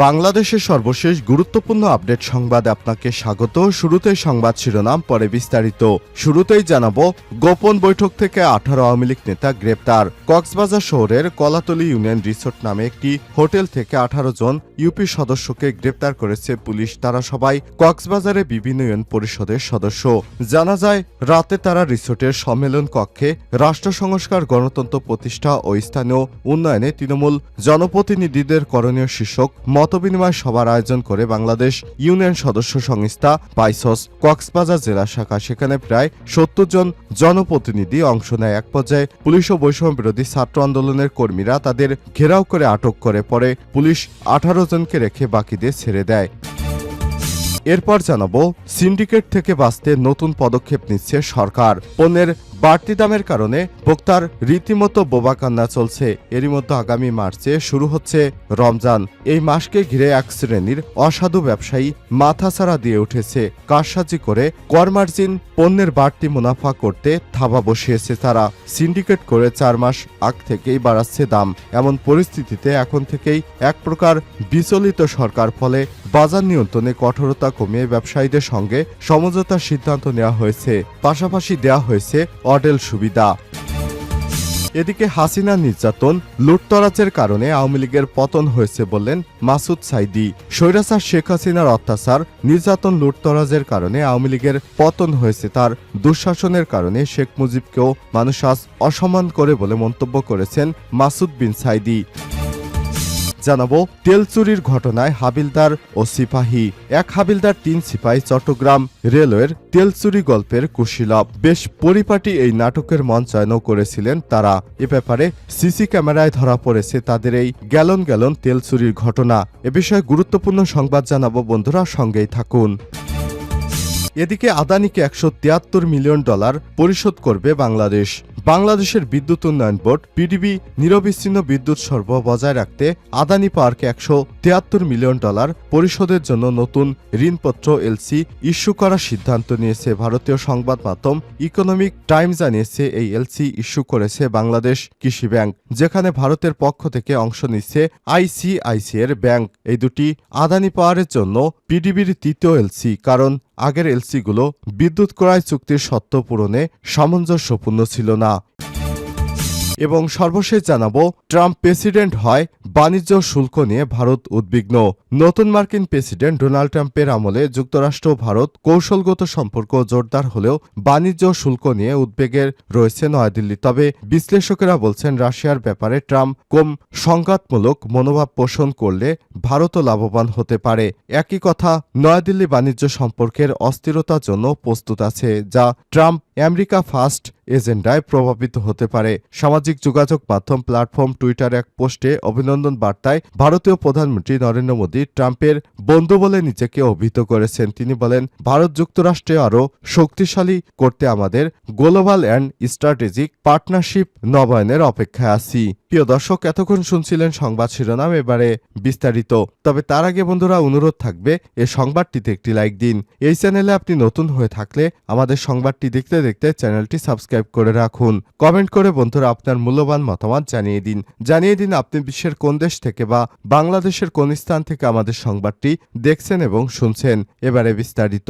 বাংলাদেশের সর্বশেষ গুরুত্বপূর্ণ আপডেট সংবাদে আপনাকে স্বাগত। শুরুতেই সংবাদ শিরোনাম, পরে বিস্তারিত। শুরুতেই জানাবো, গোপন বৈঠক থেকে 18 আওয়ামী লীগ নেতা গ্রেপ্তার। কক্সবাজার শহরের কলাতলী ইউনিয়ন রিসোর্ট নামে একটি হোটেল থেকে 18 জন ইউপি সদস্যকে গ্রেপ্তার করেছে পুলিশ। তারা সবাই কক্সবাজারে বিভিন্ন ইউনিয়ন পরিষদের সদস্য। জানা যায়, রাতে তারা রিসোর্টের সম্মেলন কক্ষে রাষ্ট্র সংস্কার, গণতন্ত্র প্রতিষ্ঠা ও স্থানীয় উন্নয়নে তৃণমূল জনপ্রতিনিধিদের করণীয় শীর্ষক মতবিনিময় সভার আয়োজন করে বাংলাদেশ ইউনিয়ন সদস্য সংস্থা বাইসস কক্সবাজার জেলা শাখা। সেখানে প্রায় 70 জন জনপ্রতিনিধি অংশ নেয়। এক পর্যায়ে পুলিশ ও বৈষম্য বিরোধী ছাত্র আন্দোলনের কর্মীরা তাদের ঘেরাও করে আটক করে। পরে পুলিশ 18 জনকে রেখে বাকিদের ছেড়ে দেয়। এরপর জানাবো, সিন্ডিকেট থেকে বাঁচতে নতুন পদক্ষেপ নিচ্ছে সরকার। পণ্যের বাড়তি দামের কারণে ভোক্তার রীতিমতো বোবাকান্না চলছে। এরই মধ্যে আগামী মার্চে শুরু হচ্ছে রমজান। এই মাসকে ঘিরে এক শ্রেণীর অসাধু ব্যবসায়ী মাথাছাড়া দিয়ে উঠেছে। কারসাজি করে করমার্জিন পণ্যের বাড়তি মুনাফা করতে থাবা বসিয়েছে তারা। সিন্ডিকেট করে 4 মাস আগ থেকেই বাড়াচ্ছে দাম। এমন পরিস্থিতিতে এখন থেকেই এক প্রকার বিচলিত সরকার। ফলে বাজার নিয়ন্ত্রণে কঠোরতা কমিয়ে ব্যবসায়ীদের সঙ্গে সমঝোতার সিদ্ধান্ত নেওয়া হয়েছে। পাশাপাশি দেওয়া হয়েছে অডেল সুবিধা। এদিকে হাসিনা নির্যাতন, লুটতরাজের কারণে আওয়ামী লীগের পতন হয়েছে বললেন মাসুদ সাইদি। স্বৈরাচার শেখ হাসিনার অত্যাচার, নির্যাতন, লুটতরাজের কারণে আওয়ামী লীগের পতন হয়েছে। তার দুঃশাসনের কারণে শেখ মুজিবকেও মানুষ আজ অসম্মান করে বলে মন্তব্য করেছেন মাসুদ বিন সাইদি। জানাবো, তেল চুরির ঘটনায় হাবিলদার ও সিপাহী। এক হাবিলদার 3 সিপাহী চট্টগ্রাম রেলওয়ের তেল চুরি গল্পের কুশীলব। বেশ পরিপাটি এই নাটকের মঞ্চায়নও করেছিলেন তারা। এ ব্যাপারে সিসি ক্যামেরায় ধরা পড়েছে তাদের এই গ্যালন গ্যালন তেল চুরির ঘটনা। এ বিষয়ে গুরুত্বপূর্ণ সংবাদ জানাবো, বন্ধুরা সঙ্গেই থাকুন। এদিকে আদানিকে $173 মিলিয়ন পরিশোধ করবে বাংলাদেশ। বাংলাদেশের বিদ্যুৎ উন্নয়ন বোর্ড পিডিবি নিরবিচ্ছিন্ন বিদ্যুৎ সরবরাহ বজায় রাখতে আদানি পাওয়ারকে $173 মিলিয়ন পরিশোধের জন্য নতুন ঋণপত্র এলসি ইস্যু করার সিদ্ধান্ত নিয়েছে। ভারতীয় সংবাদ মাধ্যম ইকোনমিক টাইমস জানিয়েছে, এই এলসি ইস্যু করেছে বাংলাদেশ কৃষি ব্যাংক, যেখানে ভারতের পক্ষ থেকে অংশ নিচ্ছে আইসিআইসিআই ব্যাংক। এই দুটি আদানি পাওয়ারের জন্য পিডিবির তৃতীয় এলসি, কারণ আগের এলসিগুলো বিদ্যুৎ ক্রয় চুক্তির শর্ত পূরণে সামঞ্জস্যপূর্ণ ছিল না। এবং সর্বশেষ জানাবো, ট্রাম্প প্রেসিডেন্ট হয়, বাণিজ্য শুল্ক নিয়ে ভারত উদ্বিগ্ন। নতুন মার্কিন প্রেসিডেন্ট ডোনাল্ড ট্রাম্পের আমলে যুক্তরাষ্ট্র ভারত কৌশলগত সম্পর্ক জোরদার হলেও বাণিজ্য শুল্ক নিয়ে উদ্বেগের রয়েছে নয়াদিল্লি। তবে বিশ্লেষকেরা বলছেন, রাশিয়ার ব্যাপারে ট্রাম্প কম সংঘাতমূলক মনোভাব পোষণ করলে ভারতও লাভবান হতে পারে। একই কথা, নয়াদিল্লি বাণিজ্য সম্পর্কের অস্থিরতার জন্য প্রস্তুত আছে, যা ট্রাম্প আমেরিকা ফার্স্ট এজেন্ডায় প্রভাবিত হতে পারে। সামাজিক যোগাযোগ মাধ্যম প্ল্যাটফর্ম টুইটার এক পোস্টে অভিনন্দন বার্তায় ভারতীয় প্রধানমন্ত্রী নরেন্দ্র মোদী ট্রাম্পের বন্ধু বলে নিজেকে অভিহিত করেছেন। তিনি বলেন, ভারত যুক্তরাষ্ট্রে আরও শক্তিশালী করতে আমাদের গ্লোবাল অ্যান্ড স্ট্র্যাটেজিক পার্টনারশিপ নবায়নের অপেক্ষায় আছি। প্রিয় দর্শক, এতক্ষণ শুনছিলেন সংবাদ শিরোনাম, এবারে বিস্তারিত। তবে তার আগে বন্ধুরা, অনুরোধ থাকবে এই সংবাদটিতে একটি লাইক দিন। এই চ্যানেলে আপনি নতুন হয়ে থাকলে আমাদের সংবাদটি দেখতে দেখতে চ্যানেলটি সাবস্ক্রাইব করে রাখুন। কমেন্ট করে বন্ধুরা আপনার মূল্যবান মতামত জানিয়ে দিন আপনি বিশ্বের কোন দেশ থেকে বা বাংলাদেশের কোন স্থান থেকে আমাদের সংবাদটি দেখছেন এবং শুনছেন। এবারে বিস্তারিত।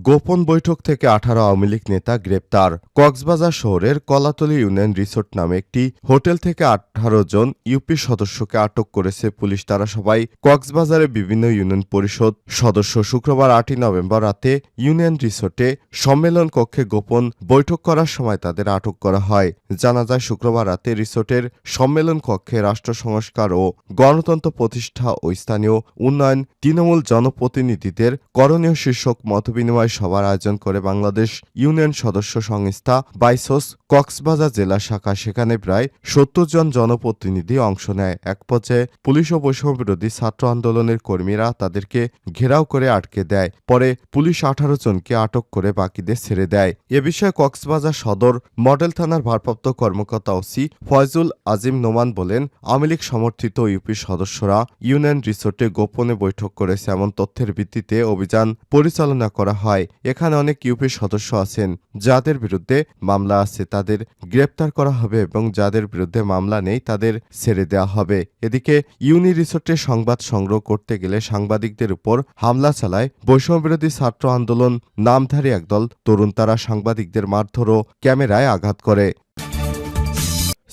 গোপন বৈঠক থেকে 18 আওয়ামী লীগ নেতা গ্রেপ্তার। কক্সবাজার শহরের কলাতলী ইউনিয়ন রিসোর্ট নামে একটি হোটেল থেকে 18 জন ইউপি সদস্যকে আটক করেছে পুলিশ। তারা সবাই কক্সবাজারের বিভিন্ন ইউনিয়ন পরিষদ সদস্য। শুক্রবার 8 নভেম্বর রাতে ইউনিয়ন রিসোর্টে সম্মেলন কক্ষে গোপন বৈঠক করার সময় তাদের আটক করা হয়। জানা যায়, শুক্রবার রাতে রিসোর্টের সম্মেলন কক্ষে রাষ্ট্র সংস্কার ও গণতন্ত্র প্রতিষ্ঠা ও স্থানীয় উন্নয়ন তৃণমূল জনপ্রতিনিধিদের করণীয় শীর্ষক মতবিনিময় সভার আয়োজন করে বাংলাদেশ ইউনিয়ন সদস্য সংস্থা বাইসস কক্সবাজার জেলা শাখা। সেখানে প্রায় 70 জন জনপ্রতিনিধি অংশ নেয়। এক পর্যায়ে পুলিশ ও বৈষম্য বিরোধী ছাত্র আন্দোলনের কর্মীরা তাদেরকে ঘেরাও করে আটকে দেয়। পরে পুলিশ 18 জনকে আটক করে বাকিদের ছেড়ে দেয়। এ বিষয়ে কক্সবাজার সদর মডেল থানার ভারপ্রাপ্ত কর্মকর্তা ওসি ফয়জুল আজিম নোমান বলেন, আওয়ামী লীগ সমর্থিত ইউপি সদস্যরা ইউনিয়ন রিসোর্টে গোপনে বৈঠক করেছে, এমন তথ্যের ভিত্তিতে অভিযান পরিচালনা করা হয়। এখানে অনেক ইউপি সদস্য আছেন যাদের বিরুদ্ধে মামলা আছে। তাদের গ্রেপ্তার করা হবে এবং যাদের বিরুদ্ধে মামলা নেই তাদের ছেড়ে দেওয়া হবে। এদিকে ইউনি রিসোর্টে সংবাদ সংগ্রহ করতে গেলে সাংবাদিকদের উপর হামলা চালায় বৈষম্যবিরোধী ছাত্র আন্দোলন নামধারী একদল তরুণ। তারা সাংবাদিকদের মারধর ও ক্যামেরায় আঘাত করে।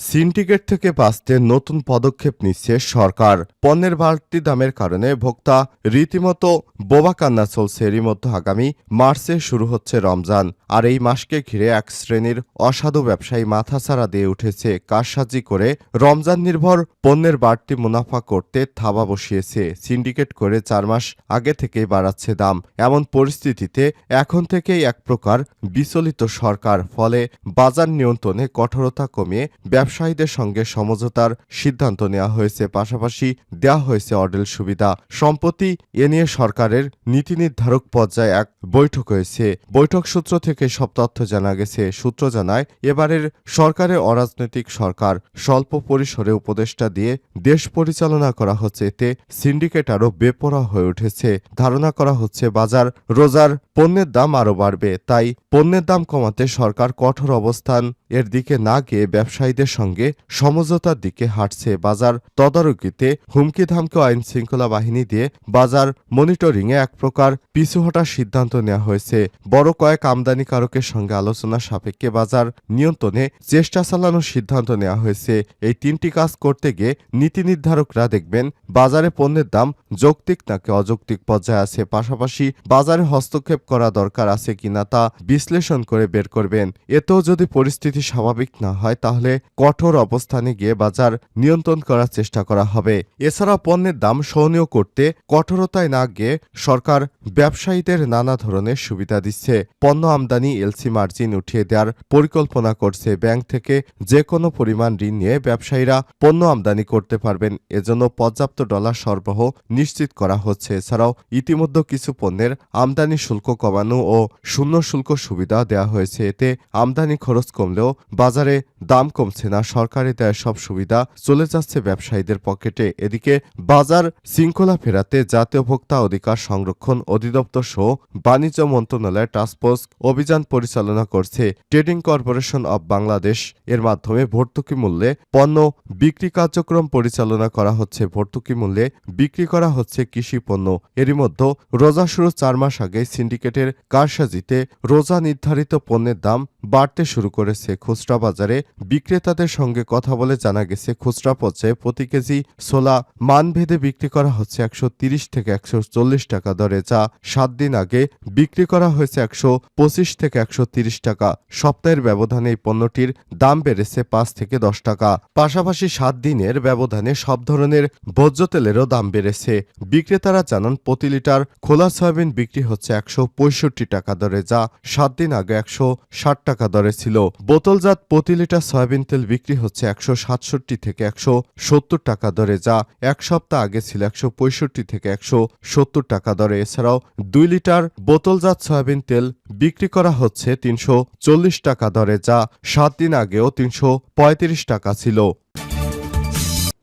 সিন্ডিকেট থেকে বাঁচতে নতুন পদক্ষেপ নিচ্ছে সরকার। পণ্যের বাড়তি দামের কারণে ভোক্তা রীতিমতো বোবা কান্না চলছে। এরই মধ্যে আগামী মার্চে শুরু হচ্ছে রমজান, আর এই মাসকে ঘিরে এক শ্রেণীর অসাধু ব্যবসায়ী মাথাচাড়া দিয়ে উঠেছে। কারসাজি করে রমজান নির্ভর পণ্যের বাড়তি মুনাফা করতে থাবা বসিয়েছে। সিন্ডিকেট করে 4 মাস আগে থেকেই বাড়াচ্ছে দাম। এমন পরিস্থিতিতে এখন থেকেই এক প্রকার বিচলিত সরকার। ফলে বাজার নিয়ন্ত্রণে কঠোরতা কমিয়ে ব্যবসায়ীদের সঙ্গে সমঝোতার সিদ্ধান্ত নেওয়া হয়েছে। পাশাপাশি দেওয়া হয়েছে অডেল সুবিধা। সম্প্রতি এ নিয়ে সরকারের নীতি নির্ধারক পর্যায়ে এক বৈঠক হয়েছে। বৈঠক সূত্র থেকে সব তথ্য জানা গেছে। সূত্র জানায়, এবারের সরকারের অরাজনৈতিক সরকার, স্বল্প পরিসরে উপদেষ্টা দিয়ে দেশ পরিচালনা করা হচ্ছে। এতে সিন্ডিকেট আরও বেপরোয়া হয়ে উঠেছে। ধারণা করা হচ্ছে বাজার রোজার পণ্যের দাম আরও বাড়বে। তাই পণ্যের দাম কমাতে সরকার কঠোর অবস্থান এর দিকে না গিয়ে ব্যবসায়ীদের সঙ্গে সমঝোতার দিকে হাঁটছে। বাজার তদারকিতে হুমকি ধামকি আইন শৃঙ্খলা বাহিনী দিয়ে বাজার মনিটরিংয়ে এক প্রকার পিছু হটার সিদ্ধান্ত নেওয়া হয়েছে। বড় কয়েক আমদানিকারকের সঙ্গে আলোচনা সাপেক্ষে বাজার নিয়ন্ত্রণে চেষ্টা চালানোর সিদ্ধান্ত নেওয়া হয়েছে। এই 3টি কাজ করতে গিয়ে নীতি নির্ধারকরা দেখবেন বাজারে পণ্যের দাম যৌক্তিক নাকি অযৌক্তিক পর্যায়ে আছে। পাশাপাশি বাজারে হস্তক্ষেপ করা দরকার আছে কিনা তা বিশ্লেষণ করে বের করবেন। এতেও যদি পরিস্থিতি স্বাভাবিক না হয় তাহলে কঠোর অবস্থানে গিয়ে বাজার নিয়ন্ত্রণ করার চেষ্টা করা হবে। এছাড়া পণ্যের দাম সহনীয় করতে কঠোরতায় না গিয়ে সরকার ব্যবসায়ীদের নানা ধরনের সুবিধা দিচ্ছে। পণ্য আমদানি এলসি মার্জিন উঠিয়ে দেওয়ার পরিকল্পনা করছে। ব্যাংক থেকে যে কোনো পরিমাণ ঋণ নিয়ে ব্যবসায়ীরা পণ্য আমদানি করতে পারবেন। এজন্য পর্যাপ্ত ডলার সরবরাহ নিশ্চিত করা হচ্ছে। এছাড়াও ইতিমধ্যে কিছু পণ্যের আমদানি শুল্ক কমানো ও শূন্য শুল্ক সুবিধা দেওয়া হয়েছে। এতে আমদানি খরচ কমলেও বাজারে দাম কমছে না। সরকারি দেয় সব সুবিধা চলে যাচ্ছে ব্যবসায়ীদের পকেটে। এদিকে বাজার শৃঙ্খলা ফেরাতে জাতীয় ভোক্তা অধিকার সংরক্ষণ অধিদপ্তর সহ বাণিজ্য মন্ত্রণালয় টাস্কফোর্স অভিযান পরিচালনা করছে। ট্রেডিং কর্পোরেশন অব বাংলাদেশ এর মাধ্যমে ভর্তুকি মূল্যে পণ্য বিক্রি কার্যক্রম পরিচালনা করা হচ্ছে। ভর্তুকি মূল্যে বিক্রি করা হচ্ছে কৃষি পণ্য। এরই মধ্যে রোজা শুরু 4 মাস আগে সিন্ডিকেটের কারসাজিতে রোজা নির্ধারিত পণ্যের দাম বাড়তে শুরু করেছে। খুচরা বাজারে বিক্রেতাদের সঙ্গে কথা বলে জানা গেছে খুচরা পর্যায়ে প্রতি কেজি ছোলা মানভেদে বিক্রি করা হচ্ছে 130 থেকে 140 টাকা দরে, যা 7 দিন আগে বিক্রি করা হয়েছে 125 থেকে 130 টাকা। সপ্তাহের ব্যবধানে এই পণ্যটির দাম বেড়েছে 5 থেকে 10 টাকা। পাশাপাশি 7 দিনের ব্যবধানে সব ধরনের ভোজ্য তেলেরও দাম বেড়েছে। বিক্রেতারা জানান প্রতি লিটার খোলা সয়াবিন বিক্রি হচ্ছে 165 টাকা দরে, যা 7 দিন আগে 160 টাকা দরে ছিল। বোতলজাত প্রতি লিটার সয়াবিন তেল বিক্রি হচ্ছে 167 থেকে 170 টাকা দরে, যা এক সপ্তাহ আগে ছিল 165 থেকে 170 টাকা দরে। এছাড়াও 2 লিটার বোতলজাত সয়াবিন তেল বিক্রি করা হচ্ছে 340 টাকা দরে, যা 7 দিন আগেও 335 টাকা ছিল।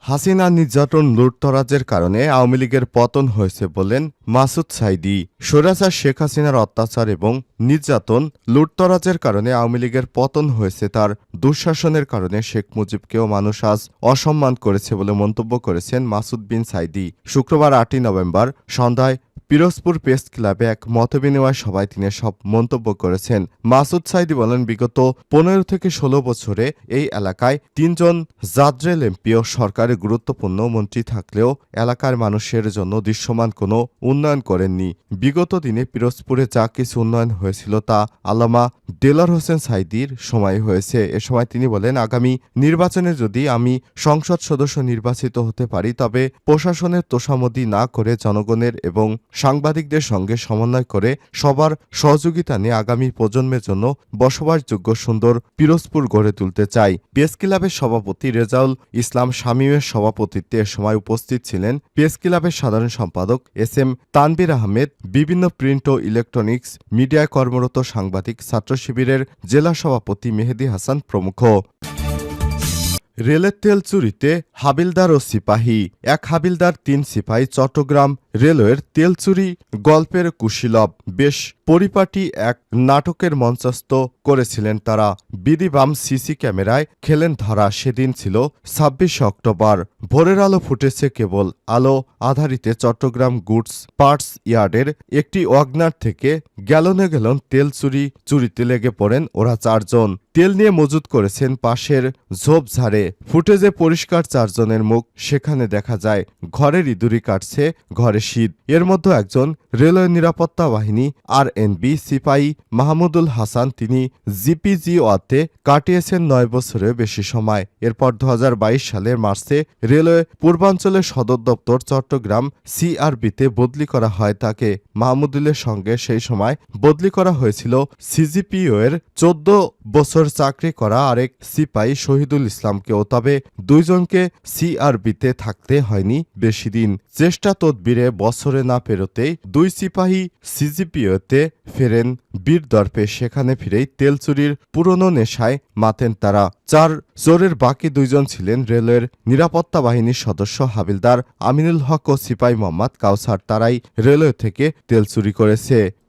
হাসিনা নির্যাতন লুটতরাজের কারণে আওয়ামী লীগের পতন হয়েছে বলেন মাসুদ সাঈদী। স্বৈরাচার শেখ হাসিনার অত্যাচার এবং নির্যাতন লুটতরাজের কারণে আওয়ামী লীগের পতন হয়েছে। তার দুঃশাসনের কারণে শেখ মুজিবকেও মানুষ আজ অসম্মান করেছে বলে মন্তব্য করেছেন মাসুদ বিন সাঈদী। শুক্রবার 8 নভেম্বর সন্ধ্যায় পিরোজপুর প্রেস ক্লাবে এক মতবিনিময় সভায় তিনি সব মন্তব্য করেছেন। মাসুদ সাঈদী বলেন, বিগত 15 থেকে 16 বছরে এই এলাকায় 3 জন জাদ্রেল এমপি ও সরকারের গুরুত্বপূর্ণ মন্ত্রী থাকলেও এলাকার মানুষের জন্য দৃশ্যমান কোনো উন্নয়ন করেননি। বিগত দিনে পিরোজপুরে যা কিছু উন্নয়ন হয়েছিল তা আল্লামা দেলোয়ার হোসেন সাঈদীর সময় হয়েছে। এ সময় তিনি বলেন, আগামী নির্বাচনে যদি আমি সংসদ সদস্য নির্বাচিত হতে পারি তবে প্রশাসনের তোষামোদী না করে জনগণের এবং সাংবাদিকদের সঙ্গে সমন্বয় করে সবার সহযোগিতা নিয়ে আগামী প্রজন্মের জন্য বসবাসযোগ্য সুন্দর পিরোজপুর গড়ে তুলতে চাই। প্রেস ক্লাবের সভাপতি রেজাউল ইসলাম শামীমের সভাপতিত্বে এ সময় উপস্থিত ছিলেন প্রেস ক্লাবের সাধারণ সম্পাদক এস.এম. তানভীর আহমেদ, বিভিন্ন প্রিন্ট ও ইলেকট্রনিক্স মিডিয়ায় কর্মরত সাংবাদিক, ছাত্র শিবিরের জেলা সভাপতি মেহেদী হাসান প্রমুখ। রেলের তেল চুরিতে হাবিলদার ও সিপাহী, এক হাবিলদার 3 সিপাহী চট্টগ্রাম রেলওয়ের তেল চুরি গল্পের কুশীলব। বেশ পরিপাটি এক নাটকের মঞ্চস্থ করেছিলেন তারা। বিধিবাম সিসি ক্যামেরায় খেলেন ধরা। সেদিন ছিল ২৬ অক্টোবর। ভোরের আলো ফুটেছে কেবল। আলো আধারিতে চট্টগ্রাম গুডস পার্টস ইয়ার্ডের একটি ওয়াগনার থেকে গ্যালনে গ্যালন তেল চুরিতে লেগে পড়েন ওরা ৪ জন। তেল নিয়ে মজুত করেছেন পাশের ঝোপঝাড়ে। ফুটেজে পরিষ্কার ৪ জনের মুখ। সেখানে দেখা যায় ঘরের ইঁদুরি কাটছে, ঘরে শীত। এর মধ্যে একজন রেলওয়ে নিরাপত্তা বাহিনী আরএনবি সিপাহী মাহমুদুল হাসান। তিনি জিপিজিওতে কাটিয়েছেন ৯ বছরের বেশি সময়। এরপর ২০২২ সালের মার্চে রেলওয়ে পূর্বাঞ্চলের সদর দপ্তর চট্টগ্রাম সিআরবিতে বদলি করা হয় তাকে। মাহমুদুলের সঙ্গে সেই সময় বদলি করা হয়েছিল সিজিপিওর ১৪ বছর চাকরি করা আরেক সিপাহী শহীদুল ইসলামকেও। তবে ২ জনকে সিআরবিতে থাকতে হয়নি বেশি দিন। চেষ্টা তদবিরে বছরে না পেরোতেই ২ সিপাহী সিজিপিওতে ফেরেন বীরদর্পে। সেখানে ফিরেই তেল চুরির পুরনো নেশায় মাতেন তারা। ৪ চোরের বাকি ২ জন ছিলেন রেলওয়ের নিরাপত্তা বাহিনীর সদস্য হাবিলদার আমিনুল হক ও সিপাহী মোহাম্মদ কাউসার। তারাই রেলওয়ে থেকে তেল চুরি করেছে।